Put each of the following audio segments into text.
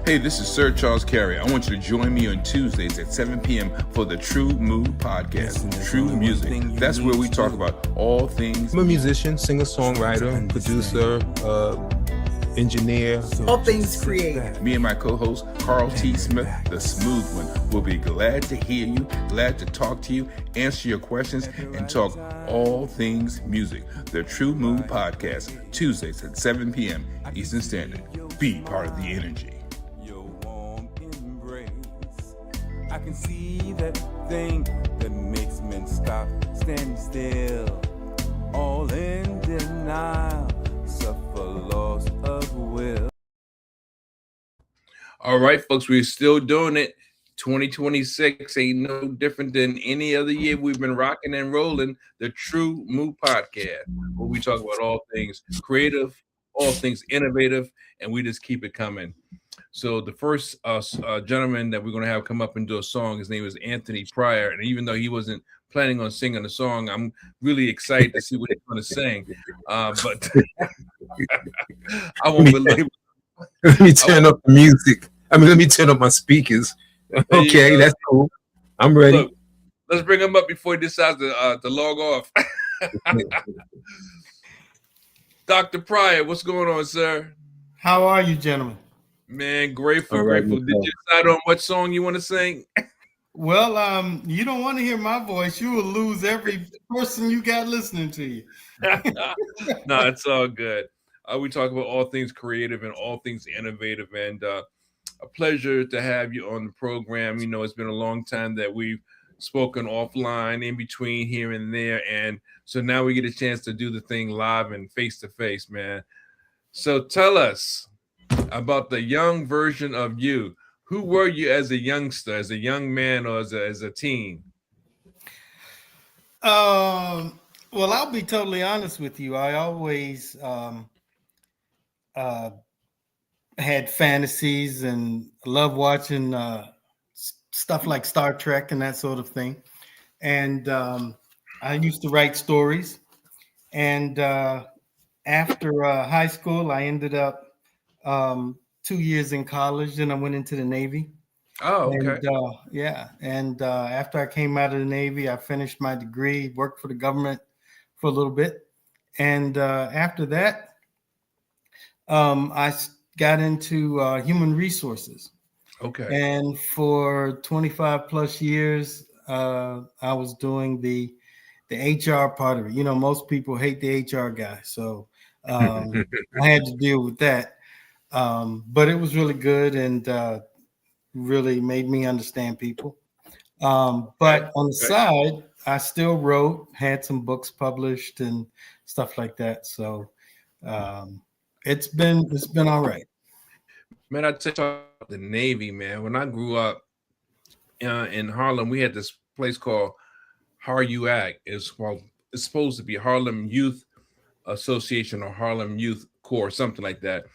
Hey, this is Sir Charles Carey. I want you to join me on Tuesdays at 7 p.m. for the TRU-MU podcast, True Music. That's where we talk about all things. I'm a musician, singer-songwriter, producer, engineer. All things creative. Me and my co-host, Carl T. Smith, the smooth one, will be glad to hear you, glad to talk to you, answer your questions, and talk all things music. The TRU-MU podcast, Tuesdays at 7 p.m. Eastern Standard. Be part of the energy. I can see that thing that makes men stop, stand still, all in denial, suffer loss of will. All right, folks, we're still doing it. 2026 ain't no different than any other year. We've been rocking and rolling the TRU-MU podcast, where we talk about all things creative, all things innovative, and we just keep it coming. So the first gentleman that we're going to have come up and do a song, his name is Anthony Pryor. And even though he wasn't planning on singing the song, I'm really excited to see what he's going to sing. But I won't believe. Let me turn up the music. Let me turn up my speakers. Okay, that's cool. I'm ready. Look, let's bring him up before he decides to log off. Dr. Pryor, what's going on, sir? How are you, gentlemen? Man, grateful, right, grateful. Did you decide on what song you want to sing? Well, you don't want to hear my voice. You will lose every person you got listening to you. No, it's all good. We talk about all things creative and all things innovative, and a pleasure to have you on the program. You know, it's been a long time that we've spoken offline in between here and there, and so now we get a chance to do the thing live and face to face, man. So tell us about the young version of you. Who were you as a youngster, as a young man, or as a teen? Well, I'll be totally honest with you. I always had fantasies and love watching stuff like Star Trek and that sort of thing. And I used to write stories. And after high school, I ended up 2 years in college, then I went into the Navy. Oh, okay. And after I came out of the Navy, I finished my degree, worked for the government for a little bit. And after that, I got into human resources. Okay. And for 25 plus years, I was doing the HR part of it. You know, most people hate the HR guy. So I had to deal with that. But it was really good and really made me understand people. But on the side, I still wrote, had some books published and stuff like that. So it's been all right. Man, I tell you about the Navy, man. When I grew up in Harlem, we had this place called HARUAC. It's supposed to be Harlem Youth Association or Harlem Youth Corps, something like that.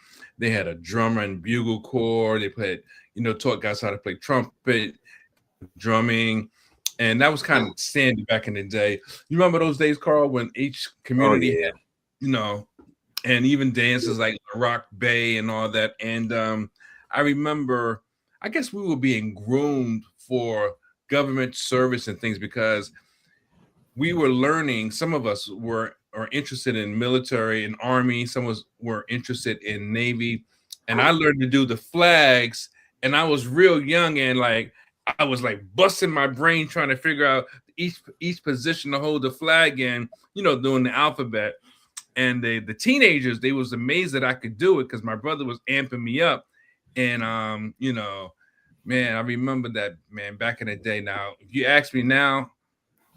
They had a drummer and bugle corps. They played, taught guys how to play trumpet, drumming, and that was kind of standard back in the day. You remember those days, Carl, when each community had, and even dances like Rock Bay and all that. And I remember, I guess we were being groomed for government service and things because we were learning. Some of us are interested in military and army. Some of us were interested in Navy. And I learned to do the flags. And I was real young and I was busting my brain trying to figure out each position to hold the flag in, doing the alphabet. And the teenagers, they was amazed that I could do it because my brother was amping me up. And, man, I remember that, man, back in the day. Now, if you ask me now,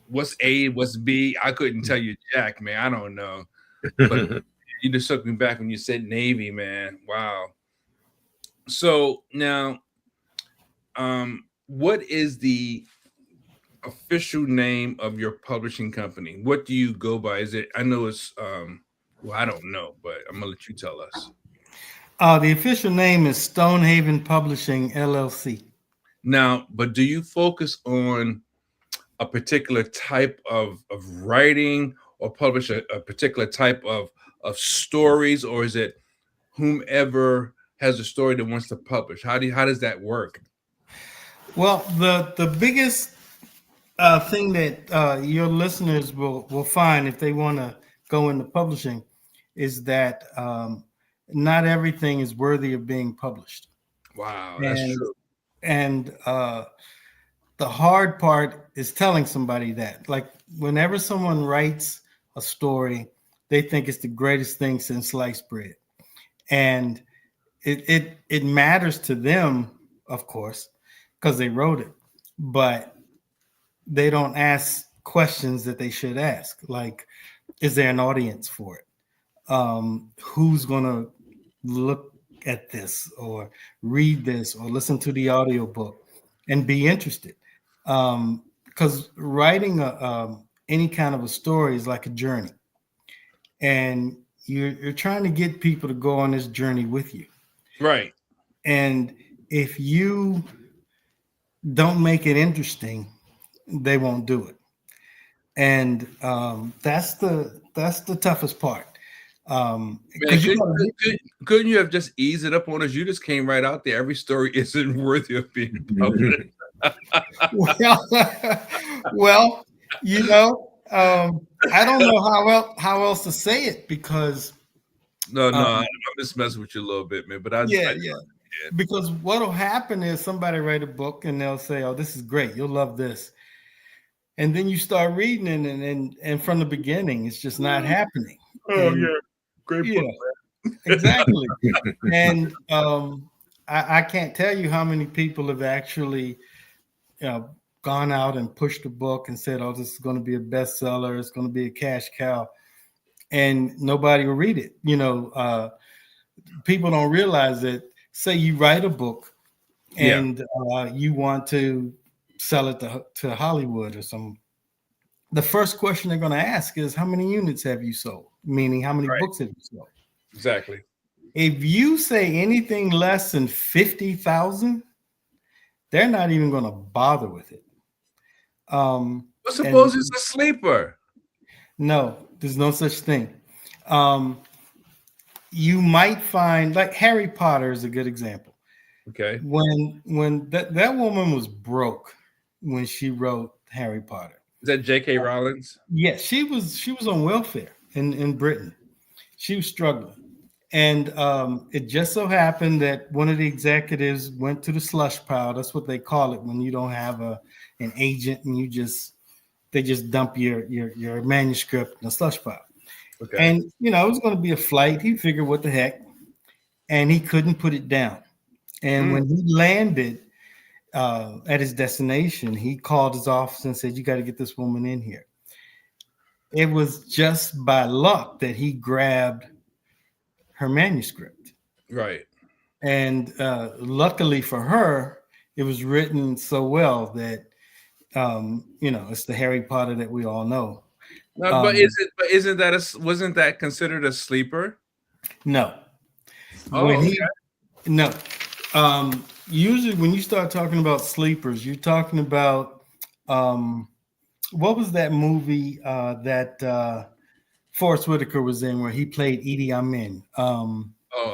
what's A, what's B, I couldn't tell you jack, man. I don't know. But you just took me back when you said Navy, man. Wow. So now, what is the official name of your publishing company? What do you go by? Is it, I know it's, well, I don't know, but I'm gonna let you tell us. The official name is Stonehaven Publishing, LLC. Now, but do you focus on a particular type of writing or publish a particular type of stories, or is it whomever has a story that wants to publish? How does that work? Well, the biggest thing that your listeners will find if they want to go into publishing is that not everything is worthy of being published. Wow, that's true. And the hard part is telling somebody that. Like whenever someone writes a story, they think it's the greatest thing since sliced bread, and it matters to them, of course, because they wrote it, but they don't ask questions that they should ask. Like, is there an audience for it? Who's going to look at this or read this or listen to the audiobook and be interested? Because writing any kind of a story is like a journey, and you're trying to get people to go on this journey with you. Right. And if you don't make it interesting, they won't do it. And that's the toughest part. Man, couldn't you have just eased it up on us? You just came right out there. Every story isn't worthy of being published. well, I don't know how else to say it, because I'm just messing with you a little bit, man. But yeah. Because what'll happen is somebody write a book and they'll say, "Oh, this is great. You'll love this." And then you start reading it, and from the beginning, it's just not happening. Great book. Exactly. And I can't tell you how many people have actually, gone out and pushed a book and said, "Oh, this is going to be a bestseller. It's going to be a cash cow," and nobody will read it. People don't realize that. Say you write a book and you want to sell it to Hollywood or some. The first question they're going to ask is, how many units have you sold? Meaning, how many books have you sold? Exactly. If you say anything less than 50,000, they're not even going to bother with it. But suppose it's a sleeper. No, there's no such thing. You might find, like Harry Potter is a good example. Okay. When that woman was broke when she wrote Harry Potter. Is that J.K. Rowling? Yes, she was on welfare in Britain. She was struggling. And it just so happened that one of the executives went to the slush pile. That's what they call it when you don't have an agent and they just dump your manuscript in a slush pile. Okay. And it was going to be a flight. He figured, what the heck, and he couldn't put it down. And when he landed at his destination, he called his office and said, "You got to get this woman in here." It was just by luck that he grabbed her manuscript. Right. And luckily for her, it was written so well that it's the Harry Potter that we all know. No, wasn't that considered a sleeper? No. Oh, no. Usually when you start talking about sleepers, you're talking about what was that movie that Forrest Whitaker was in where he played Idi Amin? Oh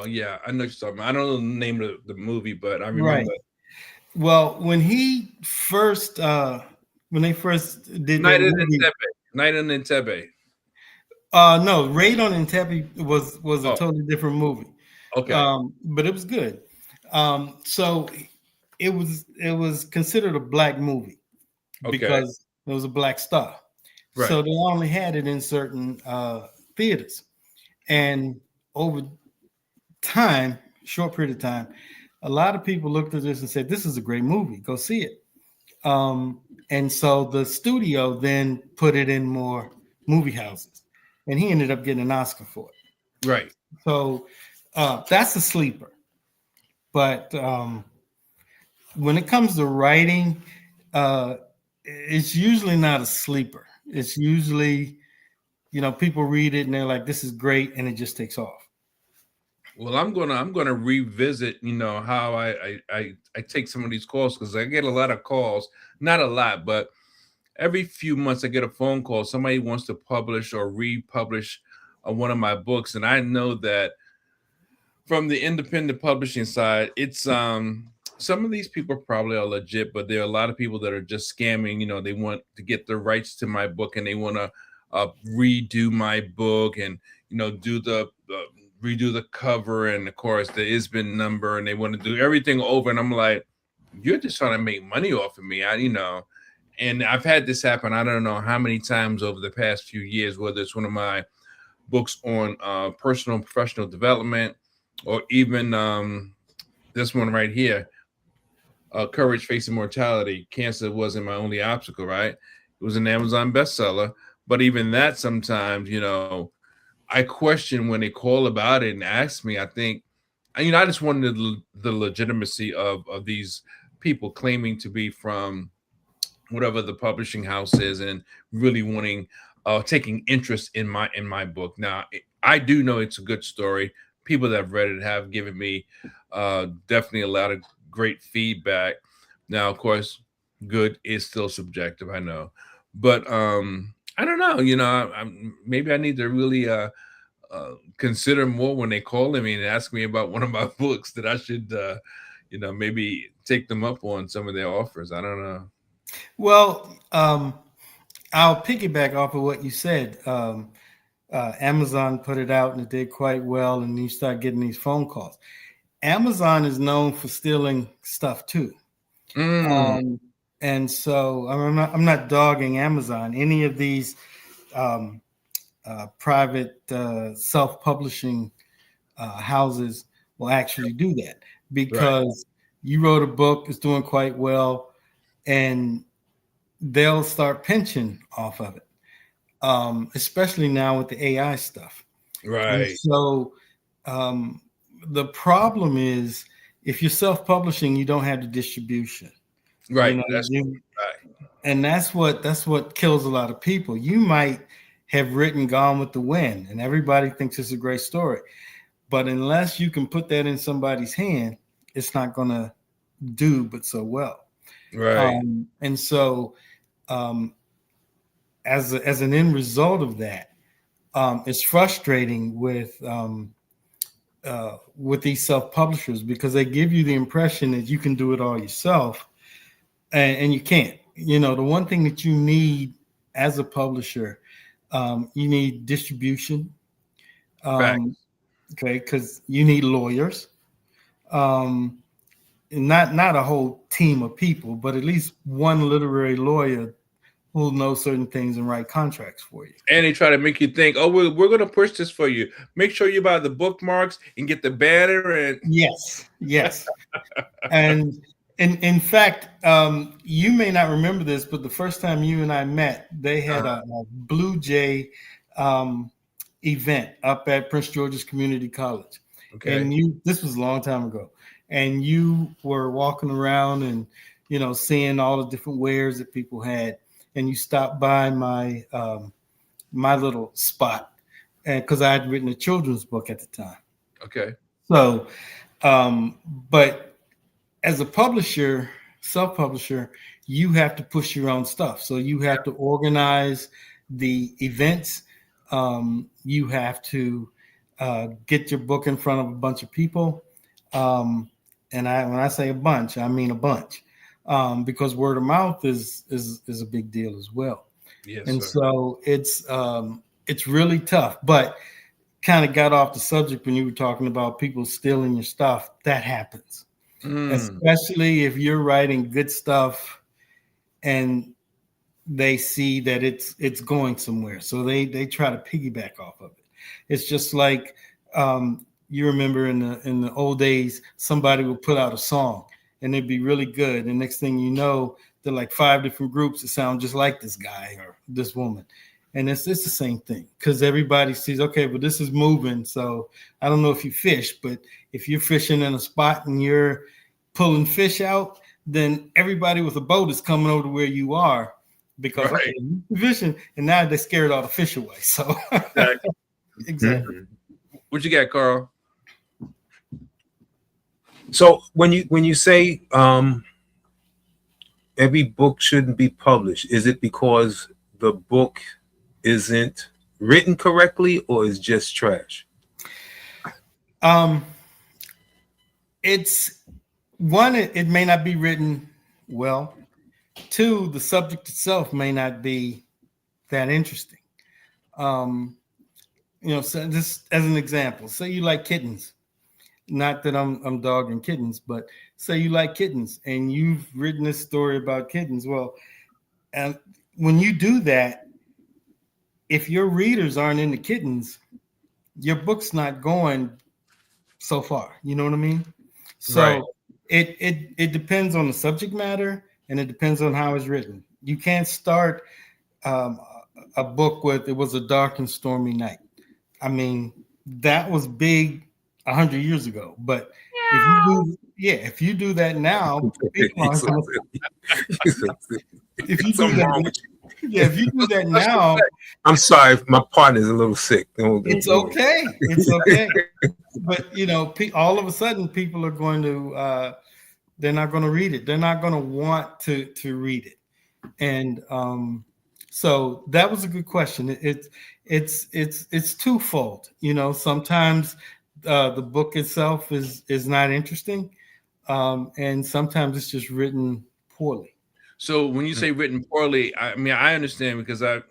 yeah, I know what you're talking about. I don't know the name of the movie, but I remember. Right. Well, when they first did Night on Entebbe. No, Raid on Entebbe was a totally different movie. Okay. But it was good. So it was considered a black movie because it was a black star. Right. So they only had it in certain theaters. And over time, short period of time, a lot of people looked at this and said, "This is a great movie. Go see it." And so the studio then put it in more movie houses, and he ended up getting an Oscar for it. Right. So that's a sleeper. But when it comes to writing, it's usually not a sleeper. It's usually, people read it and they're like, "This is great," and it just takes off. Well, I'm gonna revisit, how I take some of these calls, because I get a lot of calls, not a lot, but every few months I get a phone call. Somebody wants to publish or republish one of my books, and I know that from the independent publishing side, it's some of these people probably are legit, but there are a lot of people that are just scamming. You know, they want to get the rights to my book and they want to redo my book and do the redo the cover and of course the ISBN number, and they want to do everything over. And I'm like, you're just trying to make money off of me. And I've had this happen. I don't know how many times over the past few years, whether it's one of my books on personal and professional development, or even this one right here, Courage Facing Mortality. Cancer wasn't my only obstacle, right? It was an Amazon bestseller. But even that, sometimes, I question when they call about it and ask me. I think, I just wanted the legitimacy of these people claiming to be from whatever the publishing house is and really wanting taking interest in my book. Now, I do know it's a good story. People that have read it have given me definitely a lot of great feedback. Now, of course, good is still subjective, I know, but I don't know. Maybe I need to really consider more when they call me and ask me about one of my books, that I should maybe take them up on some of their offers. I don't know. Well, I'll piggyback off of what you said. Amazon put it out and it did quite well, and you start getting these phone calls. Amazon is known for stealing stuff too. And so I'm not dogging Amazon. Any of these private self-publishing houses will actually do that, because you wrote a book, it's doing quite well, and they'll start pinching off of it, especially now with the AI stuff. Right. And so the problem is, if you're self-publishing, you don't have the distribution. Right. And that's what kills a lot of people. You might have written Gone with the Wind, and everybody thinks it's a great story, but unless you can put that in somebody's hand, it's not going to do but so well. Right. And so as an end result of that, it's frustrating with these self-publishers, because they give you the impression that you can do it all yourself, and you can't. The one thing that you need as a publisher, you need distribution, okay, because you need lawyers, not a whole team of people, but at least one literary lawyer who'll know certain things and write contracts for you. And they try to make you think, oh, we're going to push this for you. Make sure you buy the bookmarks and get the banner. And yes. And in fact, you may not remember this, but the first time you and I met, they had a Blue Jay event up at Prince George's Community College. Okay. And this was a long time ago. And you were walking around and, seeing all the different wares that people had. And you stopped by my little spot, because I had written a children's book at the time. Okay. So, but as a publisher, self-publisher, you have to push your own stuff. So you have to organize the events. You have to get your book in front of a bunch of people. And when I say a bunch, I mean a bunch. Because word of mouth is a big deal as well. Yes, and sir. So it's really tough, but kind of got off the subject when you were talking about people stealing your stuff. That happens, especially if you're writing good stuff and they see that it's going somewhere. So they try to piggyback off of it. It's just like, you remember in the old days, somebody would put out a song and it'd be really good. And next thing you know, there are like 5 different groups that sound just like this guy or this woman. And it's the same thing, because everybody sees, okay, but this is moving. So I don't know if you fish, but if you're fishing in a spot and you're pulling fish out, then everybody with a boat is coming over to where you are, because okay, you're fishing, and now they scared all the fish away. So exactly. What you got, Carl? So when you say every book shouldn't be published, is it because the book isn't written correctly, or is just trash? It's one, it may not be written well. Two, the subject itself may not be that interesting. So just as an example, say you like kittens. Not that I'm dogging kittens, but say you like kittens and you've written this story about kittens. Well, and when you do that, if your readers aren't into kittens, your book's not going so far. You know what I mean? So Right. it depends on the subject matter, and it depends on how it's written. You can't start a book with "It was a dark and stormy night." I mean, that was big 100 years ago. But if you do that now, people aren't gonna, if you do Something wrong that, with you. if you do that now, I'm sorry if my partner's a little sick. it's okay. It's okay. But all of a sudden, people are going to they're not going to read it. They're not going to want to read it. And so that was a good question. It's twofold. Sometimes the book itself is not interesting, and sometimes it's just written poorly. So when you say written poorly, I mean, I understand because I'm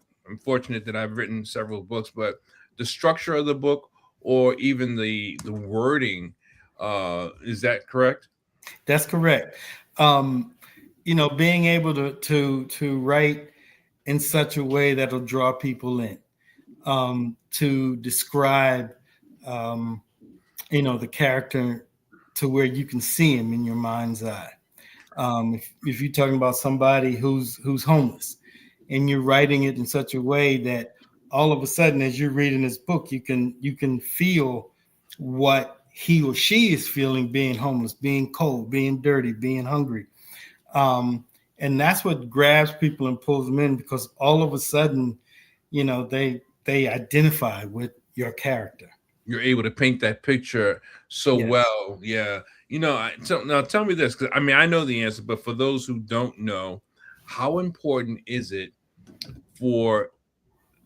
fortunate that I've written several books, but the structure of the book or even the wording, is that correct? That's correct. Being able to write in such a way that'll draw people in, to describe, the character to where you can see him in your mind's eye. If you're talking about somebody who's homeless and you're writing it in such a way that all of a sudden, as you're reading this book, you can feel what he or she is feeling being homeless, being cold, being dirty, being hungry. And that's what grabs people and pulls them in, because all of a sudden, they identify with your character. You're able to paint that picture so Yes. well. Yeah. So now tell me this, because I mean, I know the answer, but for those who don't know, how important is it for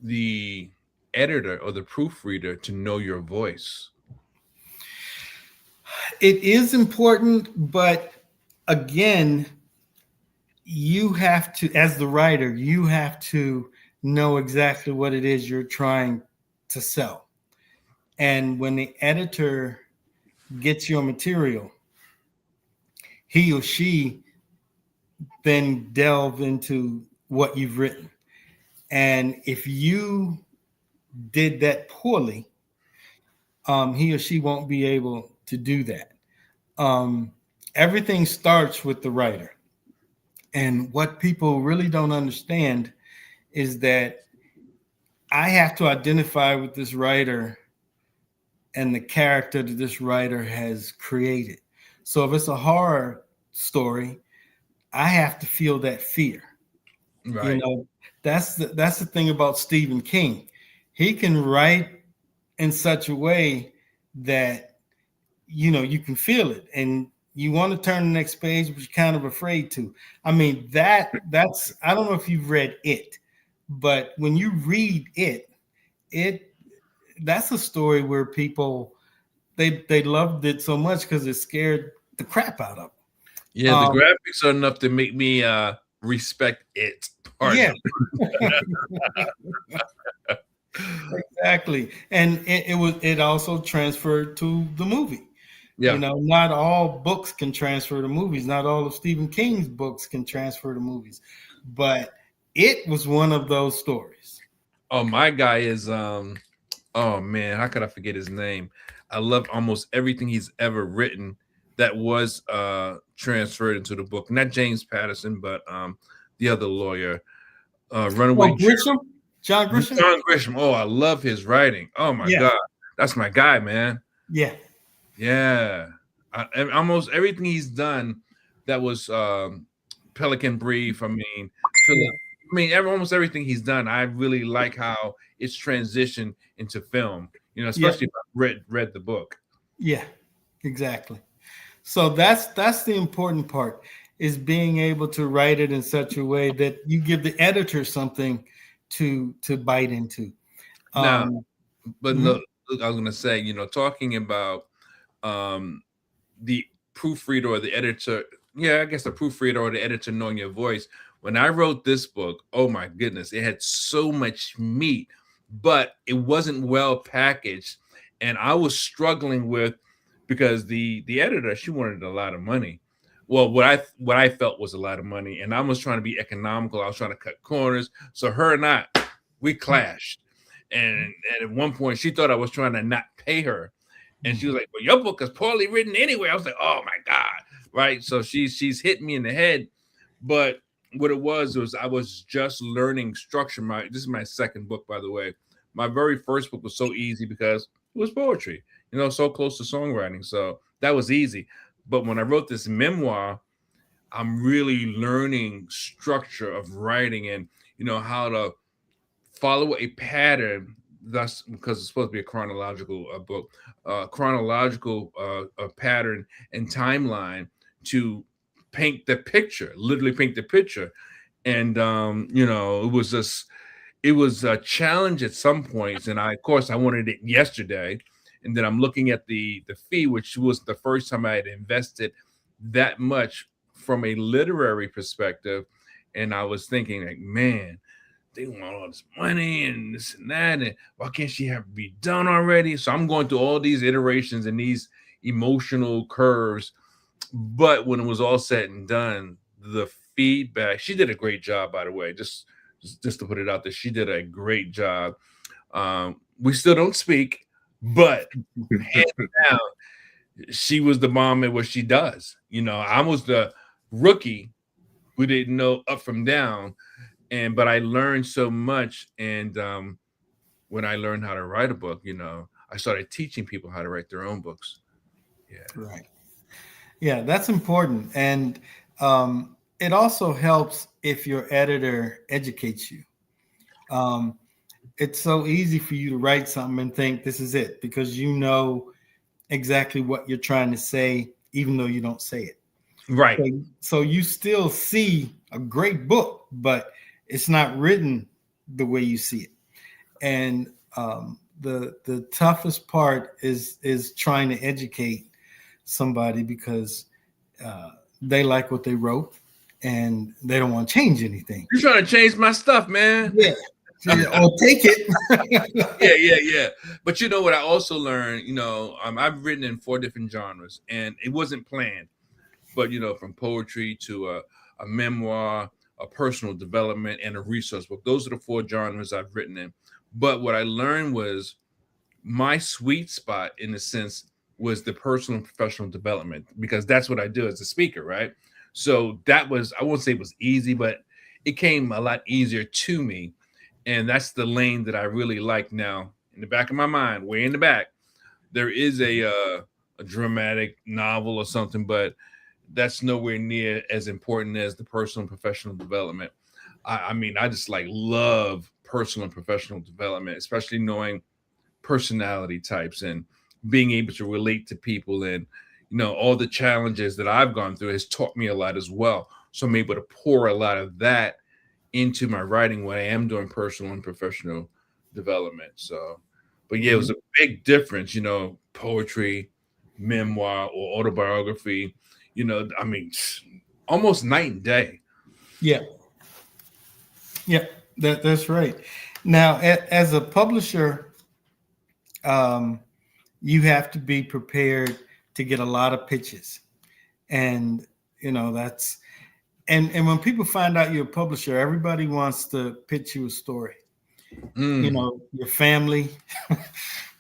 the editor or the proofreader to know your voice? It is important, but again, you have to, as the writer, you have to know exactly what it is you're trying to sell. And when the editor gets your material, he or she then delve into what you've written. And if you did that poorly, he or she won't be able to do that. Everything starts with the writer. And what people really don't understand is that I have to identify with this writer and the character that this writer has created. So if it's a horror story, I have to feel that fear. Right. That's the thing about Stephen King. He can write in such a way that you can feel it, and you want to turn the next page, but you're kind of afraid to. I mean, that's I don't know if you've read it, but when you read it that's a story where people they loved it so much because it scared the crap out of them. Yeah, the graphics are enough to make me respect it. Yeah. Exactly. And it also transferred to the movie. Yeah. Not all books can transfer to movies. Not all of Stephen King's books can transfer to movies. But it was one of those stories. Oh, my guy is oh man, how could I forget his name? I love almost everything he's ever written that was transferred into the book. Not James Patterson, but the other lawyer, Runaway Grisham? John Grisham? John Grisham. Oh, I love his writing. Oh my God. That's my guy, man. Yeah. Yeah. And almost everything he's done that was Pelican Brief. I mean, almost everything he's done. I really like how it's transitioned into film, especially if I read the book. Yeah, exactly. So that's the important part, is being able to write it in such a way that you give the editor something to bite into. Now, but look, I was gonna say, talking about the proofreader or the editor. Yeah, I guess the proofreader or the editor knowing your voice. When I wrote this book, oh my goodness, it had so much meat, but it wasn't well packaged, and I was struggling with because the editor, she wanted a lot of money. Well, what I felt was a lot of money, and I was trying to be economical. I was trying to cut corners. So her and I, we clashed, and at one point she thought I was trying to not pay her, and she was like, "Well, your book is poorly written anyway." I was like, "Oh my god!" Right? So she's hit me in the head, but what it was I was just learning structure. This is my second book, by the way. My very first book was so easy because it was poetry, so close to songwriting. So that was easy. But when I wrote this memoir, I'm really learning structure of writing and how to follow a pattern. That's because it's supposed to be a chronological book, chronological pattern and timeline to paint the picture, literally paint the picture. And it was a challenge at some points, and of course I wanted it yesterday. And then I'm looking at the fee, which was the first time I had invested that much from a literary perspective, and I was thinking like, man, they want all this money and this and that, and why can't she have it be done already? So I'm going through all these iterations and these emotional curves. But when it was all said and done, the feedback, she did a great job, by the way, just to put it out there, she did a great job. We still don't speak, but hands down, she was the bomb at what she does. I was the rookie who didn't know up from down, but I learned so much. And when I learned how to write a book, I started teaching people how to write their own books. Yeah, right. Yeah, that's important. And it also helps if your editor educates you. It's so easy for you to write something and think this is it because you know exactly what you're trying to say, even though you don't say it. Right. So you still see a great book, but it's not written the way you see it. And the toughest part is trying to educate somebody because they like what they wrote and they don't want to change anything. You're trying to change my stuff, man. Yeah. Or take it. Yeah. But you know what I also learned, I've written in 4 different genres, and it wasn't planned. But from poetry to a memoir, a personal development, and a resource book. Those are the 4 genres I've written in. But what I learned was my sweet spot, in a sense, was the personal and professional development, because that's what I do as a speaker, right? So that was, I won't say it was easy, but it came a lot easier to me. And that's the lane that I really like now. In the back of my mind, way in the back, there is a dramatic novel or something, but that's nowhere near as important as the personal and professional development. I mean, I just love personal and professional development, especially knowing personality types and being able to relate to people. And, all the challenges that I've gone through has taught me a lot as well. So I'm able to pour a lot of that into my writing when I am doing personal and professional development. So, but yeah, it was a big difference, poetry, memoir, or autobiography, I mean, almost night and day. Yeah. Yeah, that's right. Now, as a publisher, you have to be prepared to get a lot of pitches. And, that's, and when people find out you're a publisher, everybody wants to pitch you a story. Your family,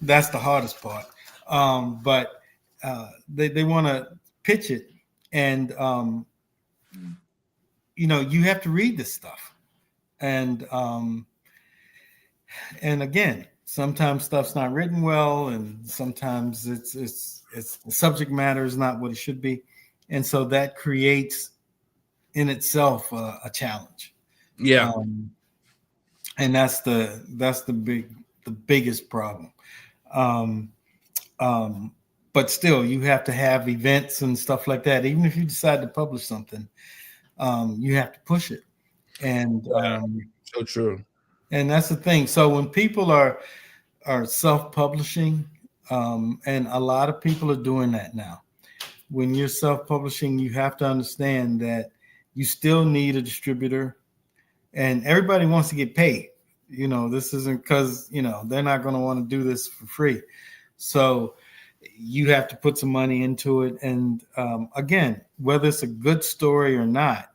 that's the hardest part. But they want to pitch it. And, you have to read this stuff. And again, sometimes stuff's not written well, and sometimes it's the subject matter is not what it should be. And so that creates in itself a challenge. Yeah. And that's the biggest problem. But still, you have to have events and stuff like that. Even if you decide to publish something, you have to push it. And so true. And that's the thing. So when people are self-publishing, and a lot of people are doing that now, when you're self-publishing, you have to understand that you still need a distributor, and everybody wants to get paid. This isn't because, they're not going to want to do this for free. So you have to put some money into it. And again, whether it's a good story or not,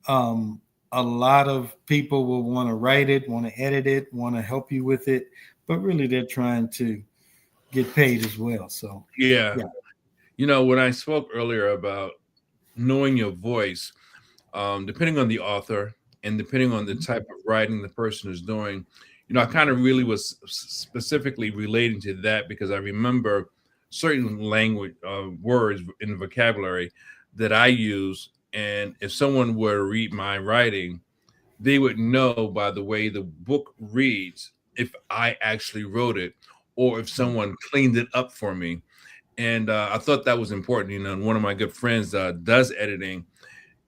a lot of people will want to write it, want to edit it, want to help you with it, but really they're trying to get paid as well. So yeah. When I spoke earlier about knowing your voice, depending on the author and depending on the type of writing the person is doing, I kind of really was specifically relating to that because I remember certain language words in the vocabulary that I use. And if someone were to read my writing, they would know by the way the book reads if I actually wrote it or if someone cleaned it up for me. And I thought that was important. And one of my good friends does editing,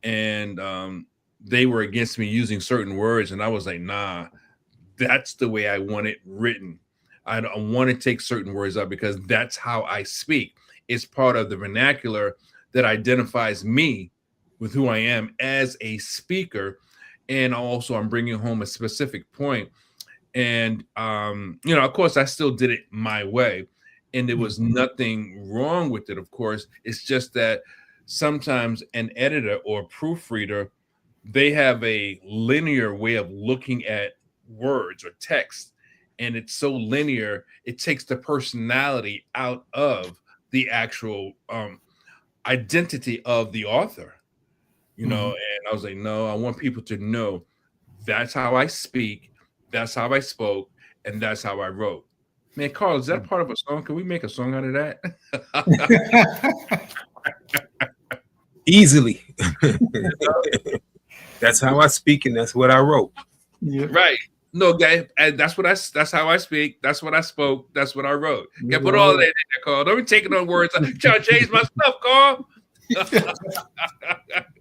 and they were against me using certain words. And I was like, nah, that's the way I want it written. I don't want to take certain words out because that's how I speak. It's part of the vernacular that identifies me with who I am as a speaker. And also I'm bringing home a specific point. And, of course, I still did it my way. And there was nothing wrong with it, of course. It's just that sometimes an editor or proofreader, they have a linear way of looking at words or text. And it's so linear, it takes the personality out of the actual identity of the author. And I was like, no, I want people to know that's how I speak, that's how I spoke, and that's how I wrote. Man, Carl, is that part of a song? Can we make a song out of that? Easily. That's how I speak, and that's what I wrote. Yeah. Right. No, guy, that's how I speak, that's what I spoke, that's what I wrote. Yeah, put all of that in there, Carl. Don't be taking on words. I'm trying to change my stuff, Carl.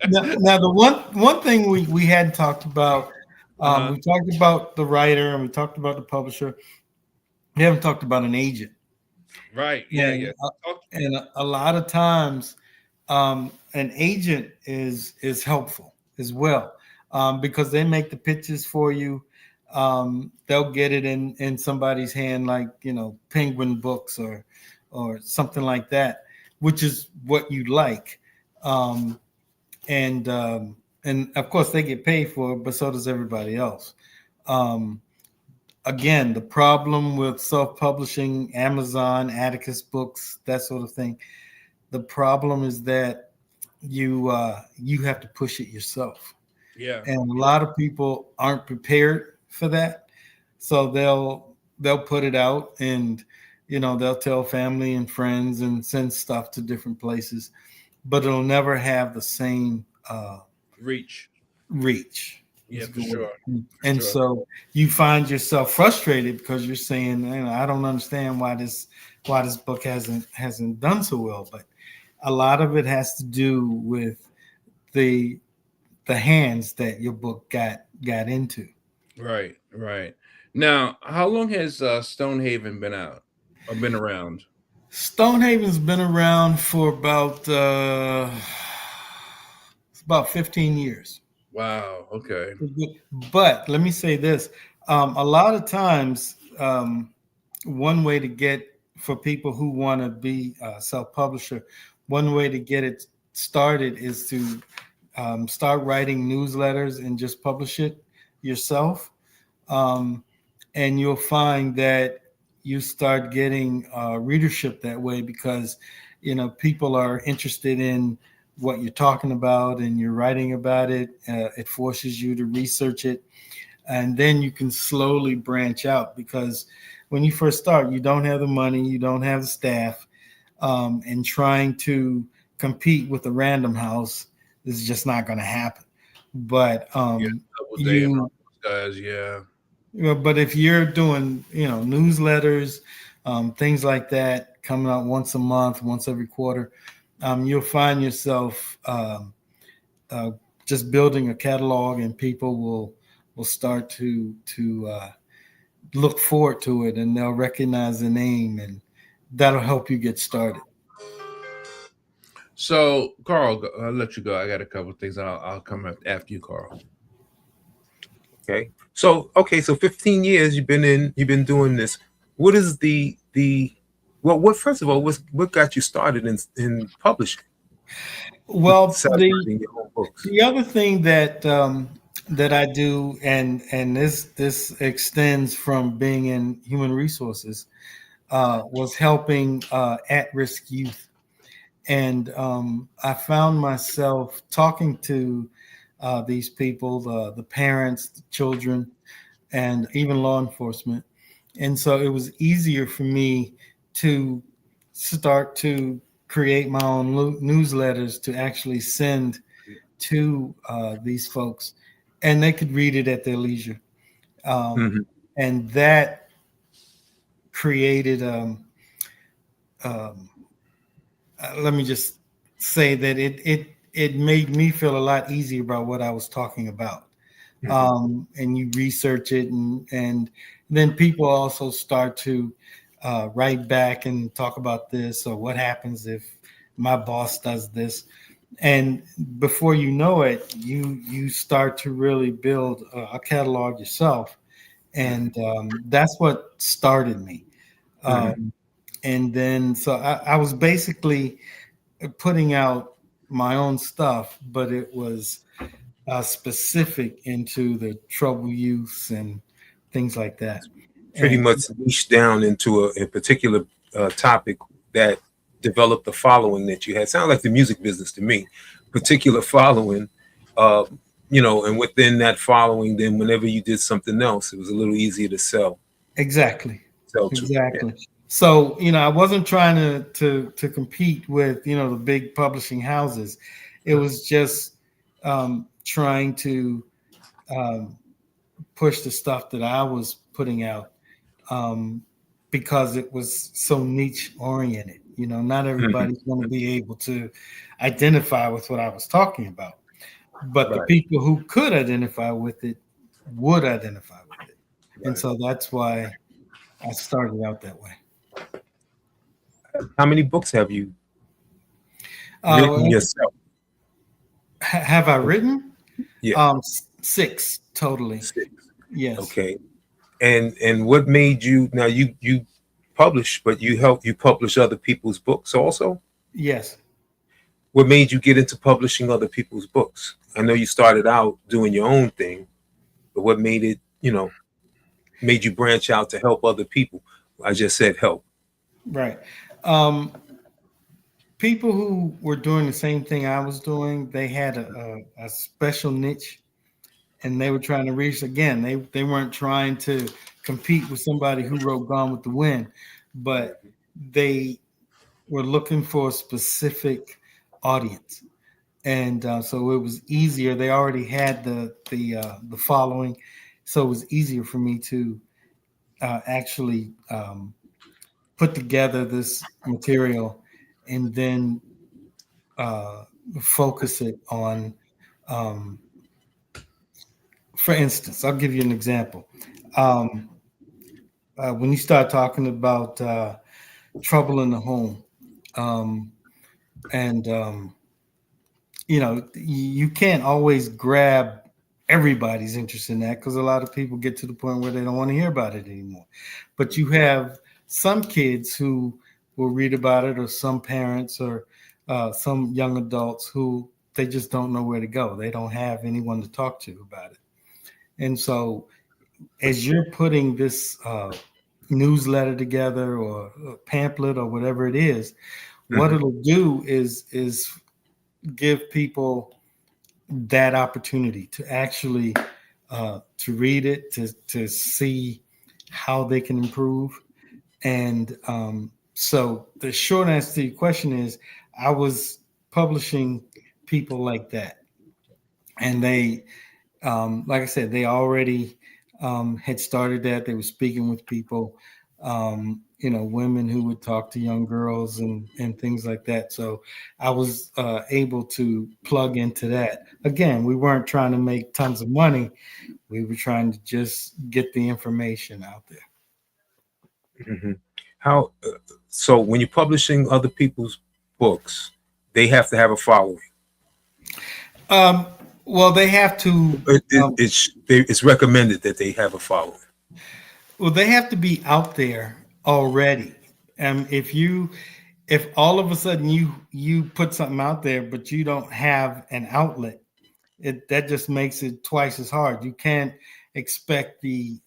now the one thing we hadn't talked about, we talked about the writer and we talked about the publisher. We haven't talked about an agent. Right. Yeah. And a lot of times, an agent is helpful as well, because they make the pitches for you. They'll get it in somebody's hand, like Penguin Books or something like that, which is what you like. And of course they get paid for it, but so does everybody else. Again, the problem with self-publishing, Amazon, Atticus Books, that sort of thing, the problem is that you have to push it yourself. Yeah. And a lot of people aren't prepared for that. So they'll put it out and they'll tell family and friends and send stuff to different places, but it'll never have the same reach. Yeah, for sure. And so you find yourself frustrated because you're saying, I don't understand why this book hasn't done so well. But a lot of it has to do with the hands that your book got into. Right. Now, how long has Stonehaven been out or been around? Stonehaven's been around for about 15 years. Wow. Okay. But let me say this: a lot of times, one way to get, for people who want to be a self-publisher, one way to get it started is to start writing newsletters and just publish it yourself, and you'll find that you start getting readership that way because people are interested in what you're talking about and you're writing about it. It forces you to research it, and then you can slowly branch out, because when you first start, you don't have the money, you don't have the staff, and trying to compete with a Random House is just not going to happen. But but if you're doing newsletters, things like that, coming out once a month, once every quarter, you'll find yourself just building a catalog, and people will start to look forward to it, and they'll recognize the name, and that'll help you get started. So, Carl, I'll let you go. I got a couple of things. I'll come after you, Carl. Okay. So 15 years you've been doing this. What is the well, what first of all, what got you started in publishing, Well, besides writing your own books? the other thing that that I do, and this extends from being in human resources, was helping at-risk youth. And I found myself talking to these people, the parents, the children, and even law enforcement. And so it was easier for me to start to create my own newsletters to actually send to these folks, and they could read it at their leisure. Mhm. And that created um, let me just say that it made me feel a lot easier about what I was talking about. And you research it, and then people also start to write back and talk about this, or what happens if my boss does this. And before you know it, you start to really build a catalog yourself, and that's what started me. Mhm. Um, and then so I was basically putting out my own stuff, but it was specific into the trouble youth and things like that. Pretty And much niche down into a particular topic that developed the following that you had. Sounds like the music business to me. Particular following, uh, and within that following, then whenever you did something else, it was a little easier to exactly, sell to. Yeah. exactly. So I wasn't trying to compete with the big publishing houses. It was just trying to um, push the stuff that I was putting out, um, because it was so niche oriented. Not Mhm. everybody's going to be able to identify with what I was talking about, but the Right. people who could identify with it would identify with it. And Right. so that's why I started out that way. How many books have you Uh, written yourself? have I written? Yeah. 6 totally. 6. Yes. Okay. And what made you now you publish, but you publish other people's books also? Yes. What made you get into publishing other people's books? I know you started out doing your own thing, but what made it, made you branch out to help other people? I just said help. Right. Um, People who were doing the same thing I was doing, they had a special niche, and they were trying to reach. Again, they weren't trying to compete with somebody who wrote Gone with the Wind, but they were looking for a specific audience. And so it was easier. They already had the following, so it was easier for me to actually put together this material, and then uh, focus it on. Um, for instance, I'll give you an example. Um, when you start talking about trouble in the home, um, and you can't always grab everybody's interest in that, because a lot of people get to the point where they don't want to hear about it anymore. But you have some kids who will read about it, or some parents, or some young adults who they just don't know where to go. They don't have anyone to talk to about it. And so, as you're putting this newsletter together, or a pamphlet, or whatever it is, what Mhm. it'll do is give people that opportunity to actually to read it, to see how they can improve. And so the short answer to your question is, I was publishing people like that, and they, like I said, they already had started that. They were speaking with people, women who would talk to young girls, and things like that. So I was able to plug into that. Again, we weren't trying to make tons of money. We were trying to just get the information out there. Mhm. How so when you're publishing other people's books, they have to have a following. Well, they have to. It's recommended that they have a following. Well, they have to be out there already. If all of a sudden you put something out there, but you don't have an outlet, that just makes it twice as hard. You can't expect the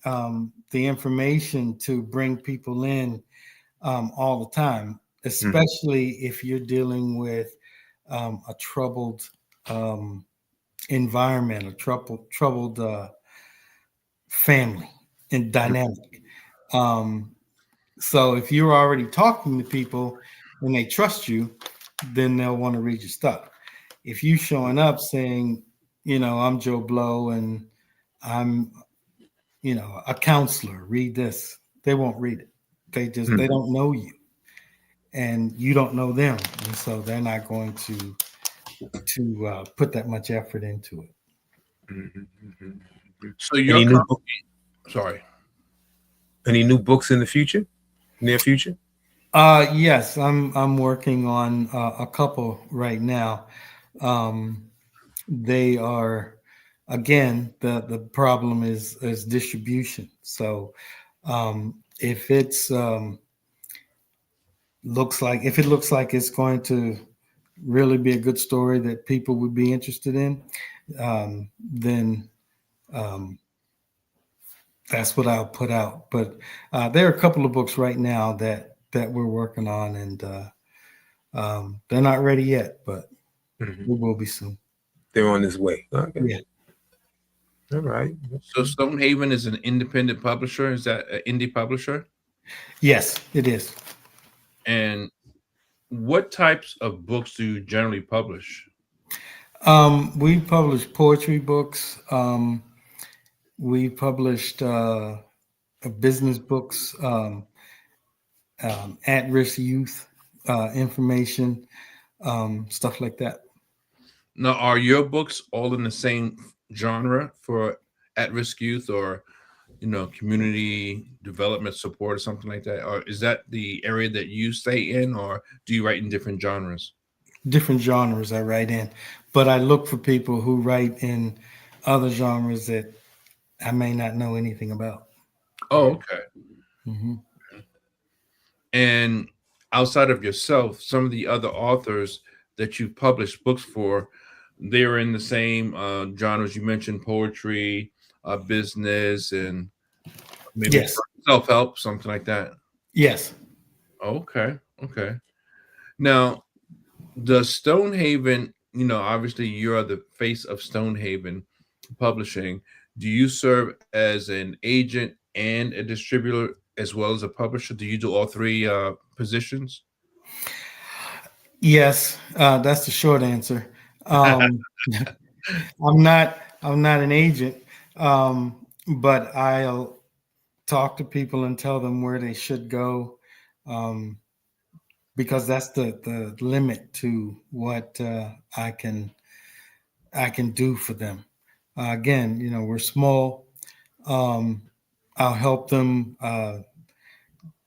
information to bring people in all the time, especially if you're dealing with a troubled environment, a troubled family and dynamic. So if you're already talking to people and they trust you, then they'll want to read your stuff. If you showing up saying, I'm Joe Blow and I'm, a counselor, read this, they won't read it. They don't know you and you don't know them. And so they're not going to put that much effort into it. So you're sorry. Any new books in the future? Near future? Yes, I'm working on a couple right now. They are, again, the problem is distribution. So if it looks like it's going to really be a good story that people would be interested in, then that's what I'll put out. But there are a couple of books right now that we're working on, and they're not ready yet, but we will be soon. They're on this way. Okay. Yeah. All right. So Stonehaven is an independent publisher. Is that an indie publisher? Yes, it is. And what types of books do you generally publish? We publish poetry books. We published business books, at-risk youth information, stuff like that. Now, are your books all in the same genre for at-risk youth or, community development support or something like that? Or is that the area that you stay in, or do you write in different genres? Different genres I write in, but I look for people who write in other genres that I may not know anything about. Oh, okay. Mm-hmm. And outside of yourself, some of the other authors that you published books for, they're in the same genres you mentioned: poetry, business, and maybe Yes. self-help, something like that. Yes. Okay. Now, does Stonehaven, obviously you're the face of Stonehaven Publishing. Do you serve as an agent and a distributor as well as a publisher? Do you do all three positions? Yes, that's the short answer. I'm not an agent, but I'll talk to people and tell them where they should go, because that's the limit to what I can do for them. Again, we're small. I'll help them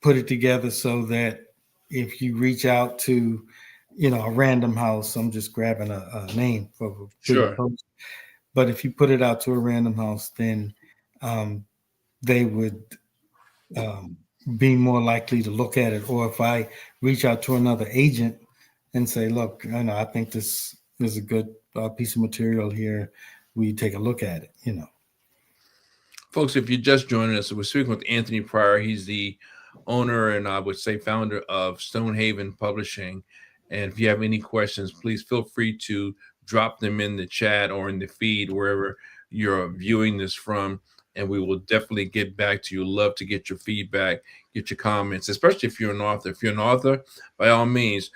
put it together so that if you reach out to, a random house, I'm just grabbing a name for a Sure. post. But if you put it out to a random house, then they would be more likely to look at it. Or if I reach out to another agent and say, look, I think this is a good piece of material here, we take a look at it, Folks, if you're just joining us, we're speaking with Anthony Pryor. He's the owner and I would say founder of Stonehaven Publishing. And if you have any questions, please feel free to drop them in the chat or in the feed, wherever you're viewing this from. And we will definitely get back to you. Love to get your feedback, get your comments, especially if you're an author. If you're an author, by all means,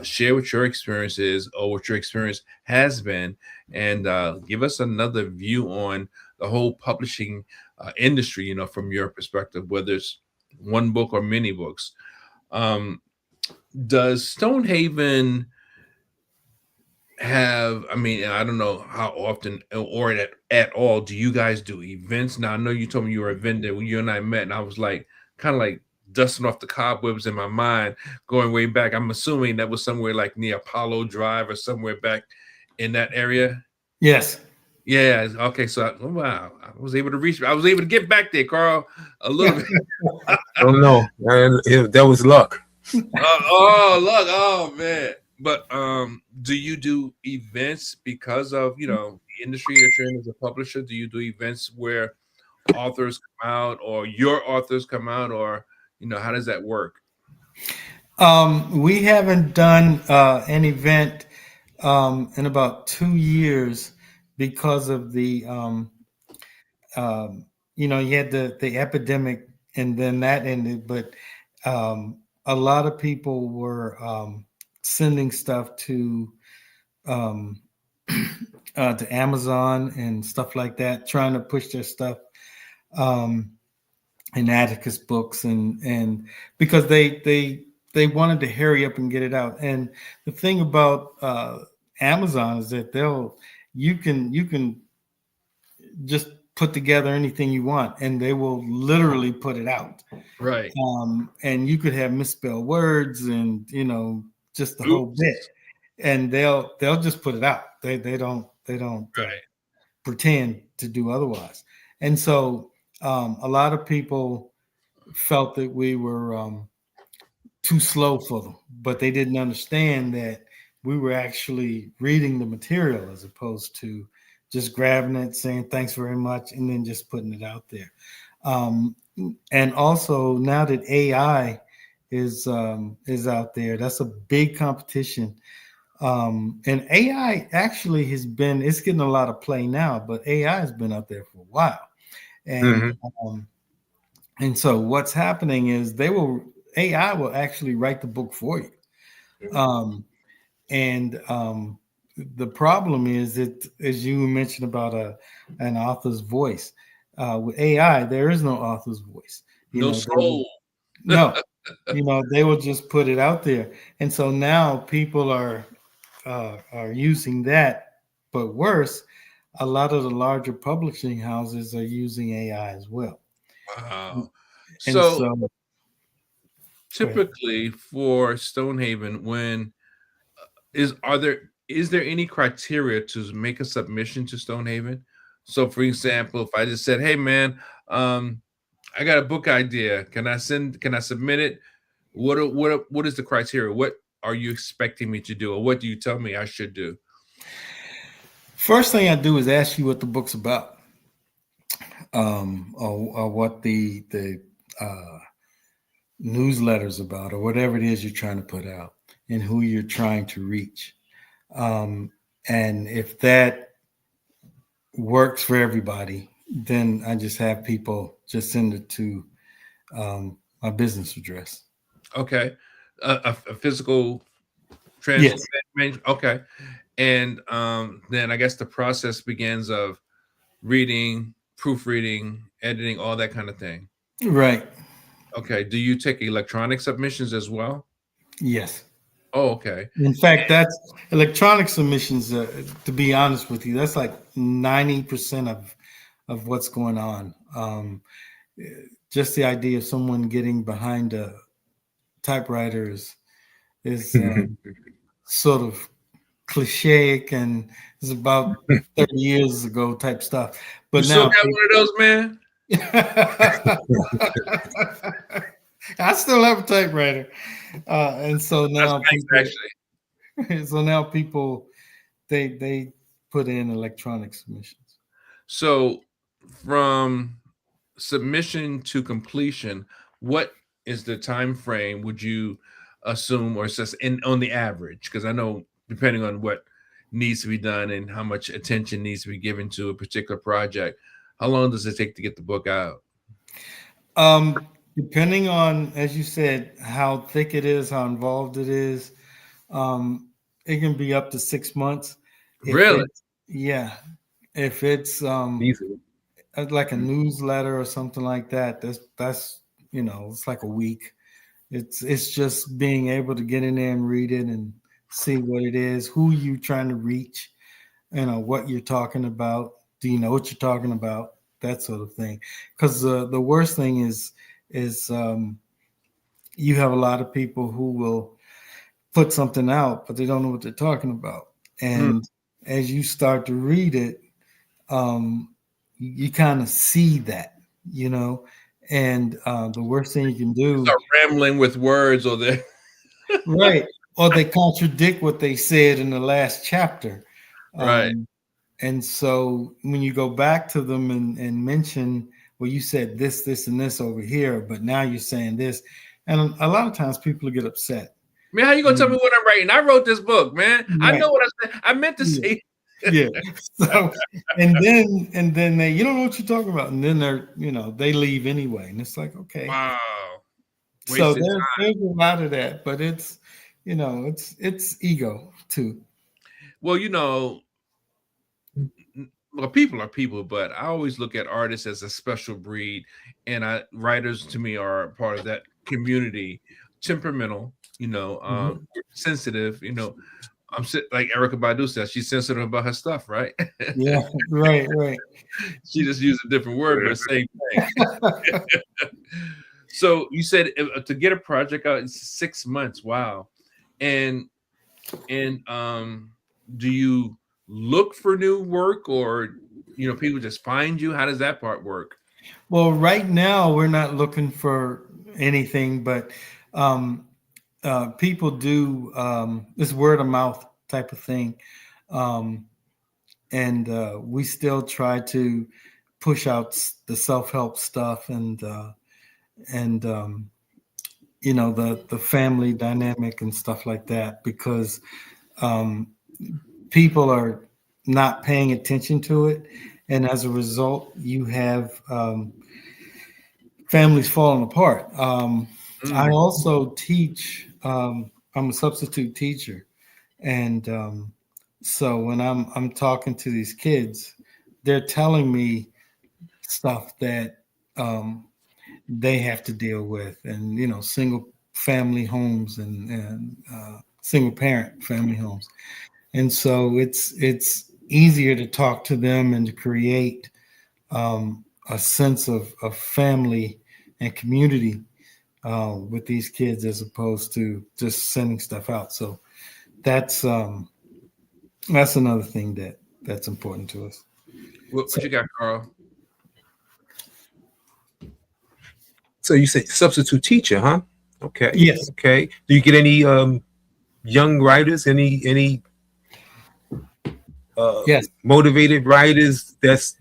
share what your experience is or what your experience has been, and give us another view on the whole publishing industry, from your perspective, whether it's one book or many books. Does Stonehaven have, I don't know how often or at all do you guys do events? Now, I know you told me you were a event that when you and I met, and I was like, kind of like dusting off the cobwebs in my mind, going way back. I'm assuming that was somewhere like near Apollo Drive or somewhere back in that area. Yes. Yeah. Okay. So wow, I was able to reach. I was able to get back there, Carl, a little bit. I don't know. That was luck. Oh, look. Oh man. But do you do events because of the industry that you're in as a publisher? Do you do events where authors come out, or your authors come out, or how does that work? We haven't done an event in about 2 years because of the you had the epidemic, and then that ended. But a lot of people were sending stuff to Amazon and stuff like that, trying to push their stuff in Atticus Books, and because they wanted to hurry up and get it out. And the thing about Amazon is that you can just put together anything you want, and they will literally put it out. Right. And you could have misspelled words, and just the whole bit, and they'll just put it out. They don't right. pretend to do otherwise. And so a lot of people felt that we were too slow for them, but they didn't understand that we were actually reading the material as opposed to just grabbing it, saying thanks very much, and then just putting it out there. And also, now that AI is out there, that's a big competition. And AI actually it's getting a lot of play now, but AI has been out there for a while. And and so what's happening is AI will actually write the book for you. And the problem is that, as you mentioned about an author's voice, with AI, there is no author's voice. Soul. No, they will just put it out there. And so now people are using that, but worse, a lot of the larger publishing houses are using AI as well. Wow. And so typically for Stonehaven, is there any criteria to make a submission to Stonehaven? So for example, if I just said, hey man, I got a book idea, can I submit it? What is the criteria? What are you expecting me to do, or what do you tell me I should do? First thing I do is ask you what the book's about, or what the newsletter's about, or whatever it is you're trying to put out, and who you're trying to reach. And if that works for everybody, then I just have people just send it to my business address. Okay. A physical transfer. Yes. Okay. And then I guess the process begins of reading, proofreading, editing, all that kind of thing. Right. Okay. Do you take electronic submissions as well? Yes. Oh, okay. In fact, that's electronic submissions. To be honest with you, that's like 90% of what's going on. Just the idea of someone getting behind a typewriter is sort of cliche, and it's about 30 years ago type stuff. But you still got one of those, man? I still have a typewriter, and so now people they put in electronic submissions. So from submission to completion, what is the time frame would you assume, or just on the average? Because I know depending on what needs to be done and how much attention needs to be given to a particular project, how long does it take to get the book out? Depending on, as you said, how thick it is, how involved it is, it can be up to 6 months. Really? Yeah. If it's like a newsletter or something like that, that's it's like a week. It's just being able to get in there and read it and see what it is, who you're trying to reach, what you're talking about. Do you know what you're talking about? That sort of thing. Because the worst thing is you have a lot of people who will put something out, but they don't know what they're talking about. And as you start to read it, you kind of see that, you know, and the worst thing you can do, Start rambling with words, or the right? Or they contradict what they said in the last chapter. right. And so when you go back to them and mention, well, you said this, and this over here, but now you're saying this. And a lot of times people get upset. Man, how you gonna tell me what I'm writing? I wrote this book, man. I Right. know what I said. I meant to Yeah. say. Yeah. So and then they, you don't know what you're talking about. And then they're, they leave anyway. And it's like, okay. Wow. So Wasted there's a lot of that, but it's, it's ego too. Well, well, people are people, but I always look at artists as a special breed, and writers to me are part of that community. Temperamental, sensitive. Like Erica Badu says, she's sensitive about her stuff, right? Yeah, right. She just used a different word, but same thing. So you said to get a project out in 6 months. Wow. And do you look for new work, or people just find you? How does that part work? Well, right now we're not looking for anything, but people do this word of mouth type of thing, and we still try to push out the self-help stuff and the family dynamic and stuff like that, because people are not paying attention to it, and as a result you have families falling apart. I also teach. I'm a substitute teacher, and so when I'm talking to these kids, they're telling me stuff that they have to deal with, and single family homes and single parent family homes, and so it's easier to talk to them and to create a sense of family and community with these kids, as opposed to just sending stuff out. So that's another thing that's important to us. What you got, Carl? So you said substitute teacher, huh? Okay. Yes. Okay. Do you get any young writers? Any Yes. motivated writers that's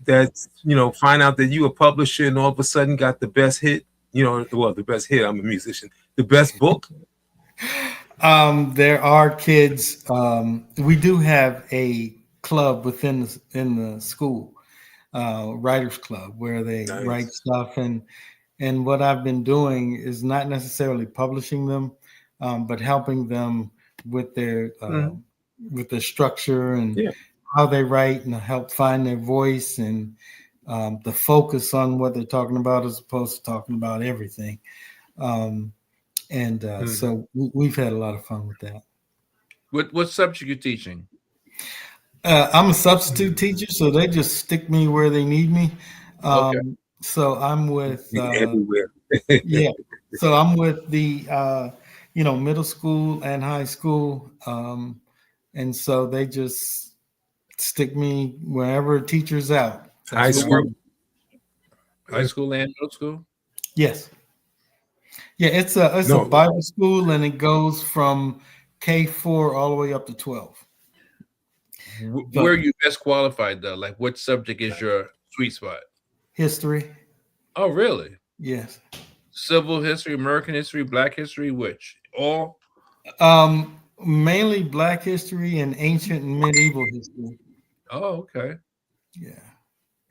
find out that you a publisher and all of a sudden got the best hit? The best hit. I'm a musician. The best book. There are kids. We do have a club within the school, writers club, where they write stuff, and what I've been doing is not necessarily publishing them, but helping them with their structure and how they write, and help find their voice and the focus on what they're talking about, as opposed to talking about everything. So we've had a lot of fun with that. What subject you teaching? I'm a substitute teacher, so they just stick me where they need me. Okay. So I'm with everywhere. Yeah. So I'm with the middle school and high school, and so they just stick me wherever a teacher's out. High school. High school and middle school? Yes. Yeah, it's a Bible school, and it goes from K4 all the way up to 12. Where are you best qualified though? Like, what subject is your sweet spot? History. Oh, really? Yes. Civil history, American history, Black history, which? All? Mainly Black history and ancient and medieval history. Oh, okay. Yeah.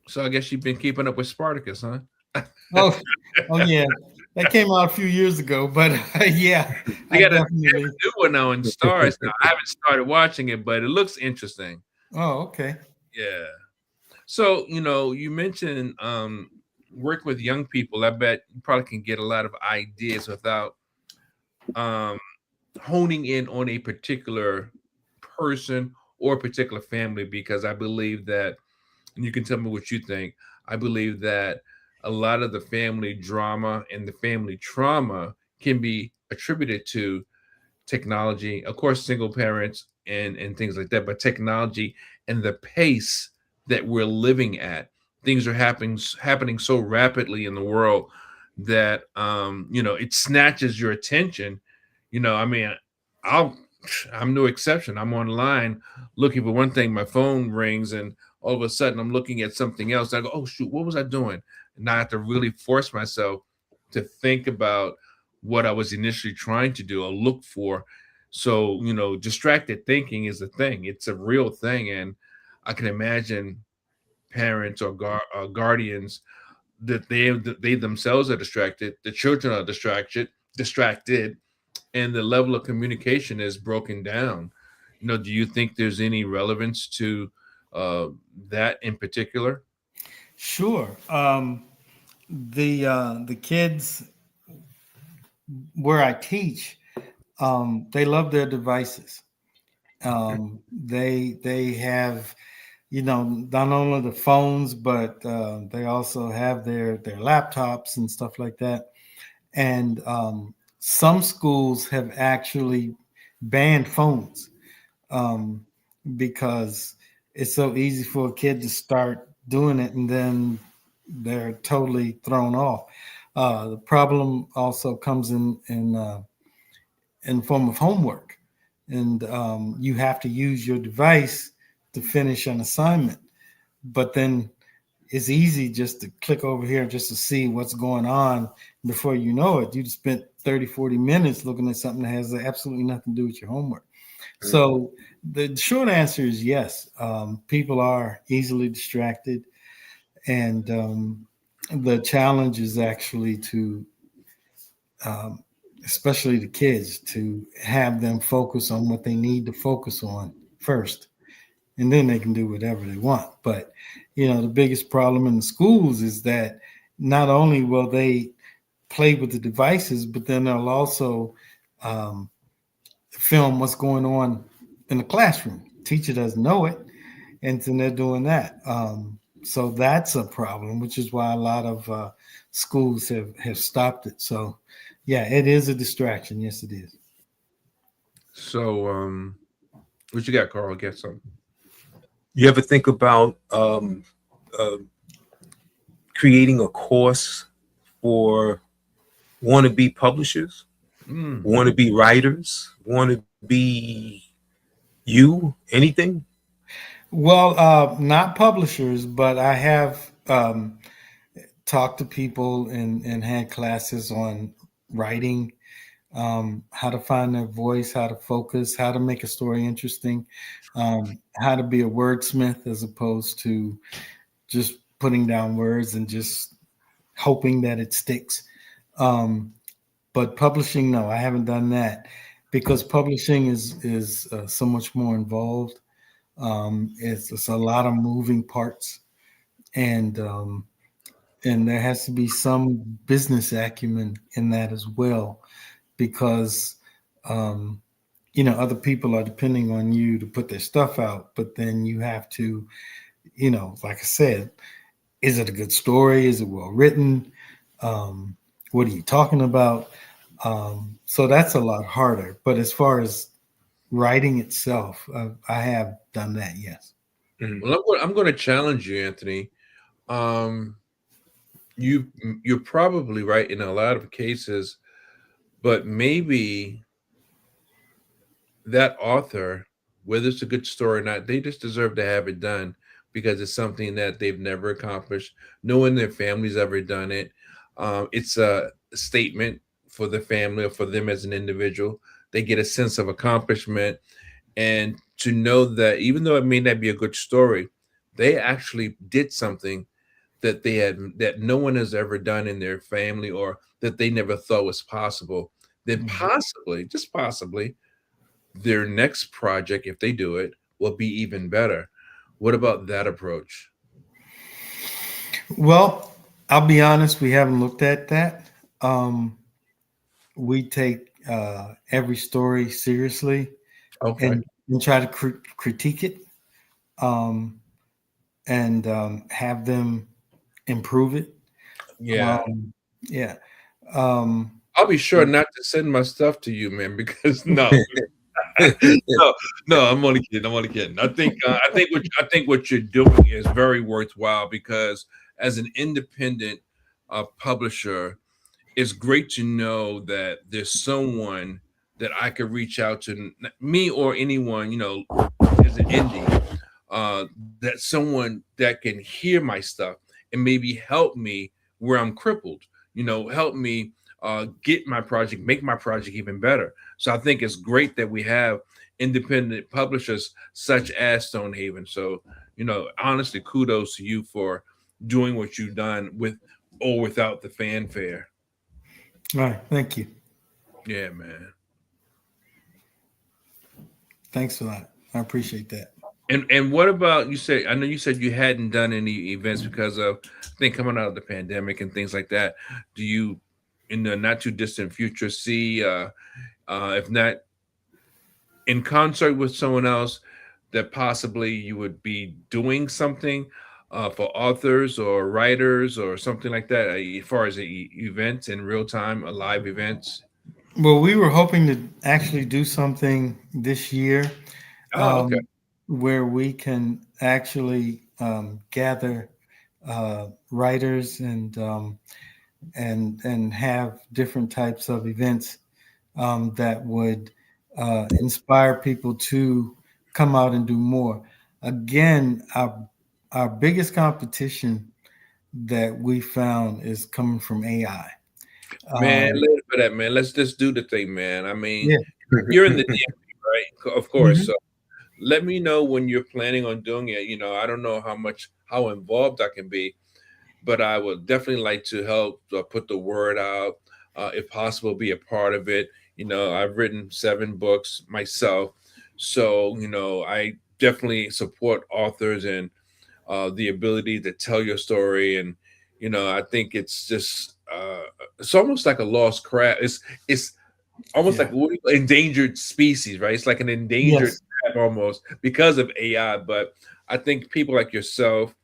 So I guess you've been keeping up with Spartacus, huh? Oh yeah. That came out a few years ago, but yeah. They got a new one now in Stars now. I haven't started watching it, but it looks interesting. Oh, okay. Yeah. So, you mentioned work with young people. I bet you probably can get a lot of ideas without honing in on a particular person or a particular family, because I believe that, and you can tell me what you think, I believe that a lot of the family drama and the family trauma can be attributed to technology, of course, single parents and things like that, but technology and the pace that we're living at. Things are happening so rapidly in the world that it snatches your attention. I mean, I'll I'm no exception. I'm online looking for one thing, my phone rings, and all of a sudden I'm looking at something else. I go, oh shoot, what was I doing? And I have to really force myself to think about what I was initially trying to do or look for. So, distracted thinking is a thing. It's a real thing. And I can imagine parents or guardians that they themselves are distracted, the children are distracted, and the level of communication is broken down. Do you think there's any relevance to uh, that in particular? Sure. The kids where I teach, they love their devices. They have, not only the phones, but they also have their laptops and stuff like that. And some schools have actually banned phones, um, because it's so easy for a kid to start doing it and then they're totally thrown off. The problem also comes in form of homework, and you have to use your device to finish an assignment. But then it's easy just to click over here just to see what's going on. Before you know it, you spent 30, 40 minutes looking at something that has absolutely nothing to do with your homework. So the short answer is yes. People are easily distracted, and the challenge is actually to, um, especially the kids, to have them focus on what they need to focus on first, and then they can do whatever they want. But the biggest problem in the schools is that not only will they play with the devices, but then they'll also um, film what's going on in the classroom. Teacher doesn't know it, and then they're doing that. So that's a problem, which is why a lot of schools have stopped it. So, yeah, it is a distraction. Yes, it is. So, what you got, Carl? Get something. You ever think about uh, creating a course for wannabe publishers, wannabe writers, wannabe anything? Well, not publishers, but I have talked to people and had classes on writing, how to find their voice, how to focus, how to make a story interesting, how to be a wordsmith as opposed to just putting down words and just hoping that it sticks. But publishing, no, I haven't done that because publishing is so much more involved. It's a lot of moving parts, and there has to be some business acumen in that as well, because other people are depending on you to put their stuff out, but then you have to, like I said, is it a good story? Is it well written? What are you talking about? So that's a lot harder. But as far as writing itself, I have done that. Yes. Well, I'm going to challenge you, Anthony. Um, you're probably right in a lot of cases, but maybe that author, whether it's a good story or not, they just deserve to have it done because it's something that they've never accomplished. No one in their family's ever done it. It's a statement for the family or for them as an individual. They get a sense of accomplishment, and to know that even though it may not be a good story, they actually did something that no one has ever done in their family or that they never thought was possible. Then possibly, just possibly, their next project, if they do it, will be even better. What about that approach? Well, I'll be honest, we haven't looked at that. We take every story seriously Okay. and try to critique it, um, and have them improve it. Yeah. Yeah. Um, I'll be sure not to send my stuff to you, man, because no, no, no, I'm only kidding. I'm only kidding. I think what you're doing is very worthwhile because as an independent publisher, it's great to know that there's someone that I could reach out to, me or anyone, as an indie, uh, that someone that can hear my stuff and maybe help me where I'm crippled, help me get my project, make my project even better. So I think it's great that we have independent publishers such as Stonehaven. So, honestly, kudos to you for doing what you've done with or without the fanfare. All right. Thank you. Yeah, man. Thanks a lot. I appreciate that. And what about you said I know you said you hadn't done any events because of I think coming out of the pandemic and things like that. Do you in the not too distant future see if not in concert with someone else that possibly you would be doing something for authors or writers or something like that as far as events in real time, live events? Well, we were hoping to actually do something this year Oh, okay. where we can actually gather writers and have different types of events that would inspire people to come out and do more. Again, our biggest competition that we found is coming from AI. Man, later for that, man. Let's just do the thing, man. I mean, Yeah. you're in the DMV, right? Of course. Mhm. So let me know when you're planning on doing it. I don't know how involved I can be, but I would definitely like to help put the word out, if possible, be a part of it. I've written 7 books myself, so I definitely support authors and the ability to tell your story. And I think it's just it's almost like a lost craft. It's almost Yeah. like endangered species, right? It's like an endangered Yes. craft almost because of AI. But I think people like yourself,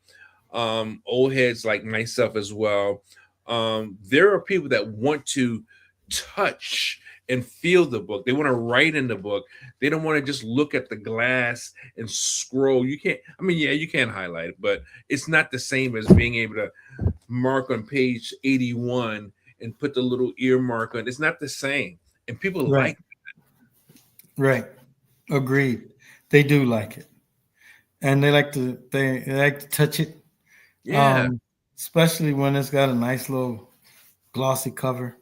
old heads like myself as well, there are people that want to touch and feel the book. They want to write in the book. They don't want to just look at the glass and scroll. You can't, I mean, yeah, you can highlight it, but it's not the same as being able to mark on page 81 and put the little ear mark on. It's not the same. And people Right. like Right. Agreed. They do like it. And they like to touch it. yeah. Especially when it's got a nice little glossy cover.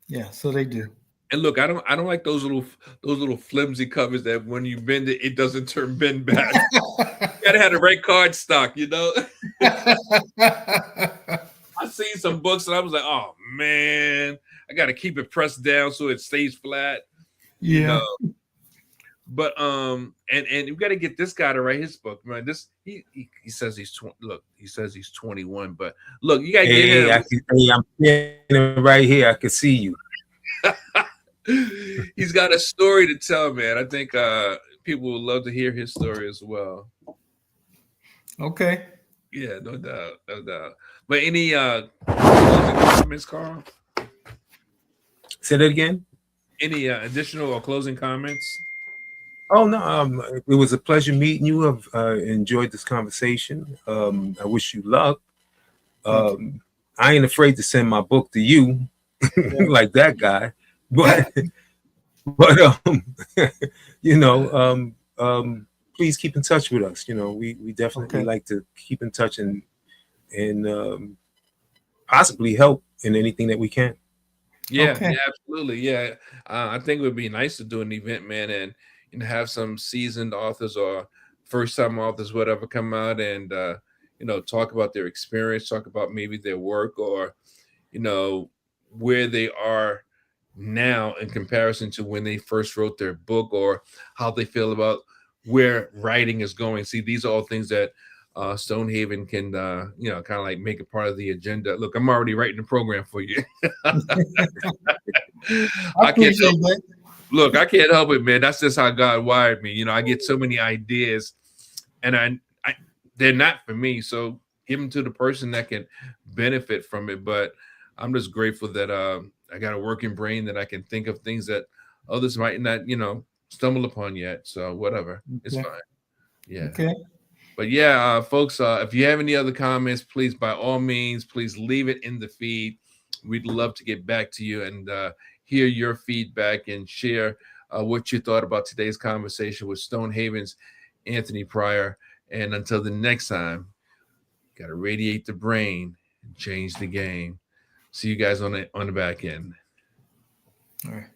Yeah, so they do. And look, I don't like those little flimsy covers that when you bend it, it doesn't bend back. You gotta have the right card stock. I seen some books and I was like, oh man, I gotta keep it pressed down so it stays flat, you Yeah. know. But and you got to get this guy to write his book, man. This he says he's 20. Look, he says he's 21, but look, you got to get him. I'm standing right here. I can see you. He's got a story to tell, man. I think people would love to hear his story as well. Okay. Yeah, no doubt, no doubt. But any closing comments, Carl? Say that again. Any additional or closing comments? Oh no, it was a pleasure meeting you. I've enjoyed this conversation. I wish you luck. I ain't afraid to send my book to you, like that guy. But please keep in touch with us. We definitely like to keep in touch and possibly help in anything that we can. Yeah, yeah, absolutely. Yeah, I think it would be nice to do an event, man, and have some seasoned authors or first-time authors, whatever, come out and talk about their experience, talk about maybe their work, or where they are now in comparison to when they first wrote their book, or how they feel about where writing is going. See, these are all things that Stonehaven can kind of like make a part of the agenda. Look, I'm already writing the program for you. I can't help it, man. That's just how God wired me. I get so many ideas, and I they're not for me. So give them to the person that can benefit from it. But I'm just grateful that I got a working brain that I can think of things that others might not, stumble upon yet. So whatever, it's Okay. fine. Yeah. Okay. But yeah, folks, if you have any other comments, please, by all means, please leave it in the feed. We'd love to get back to you and hear your feedback and share what you thought about today's conversation with Stonehaven's Anthony Pryor. And until the next time, got to radiate the brain and change the game. See you guys on the back end. All right.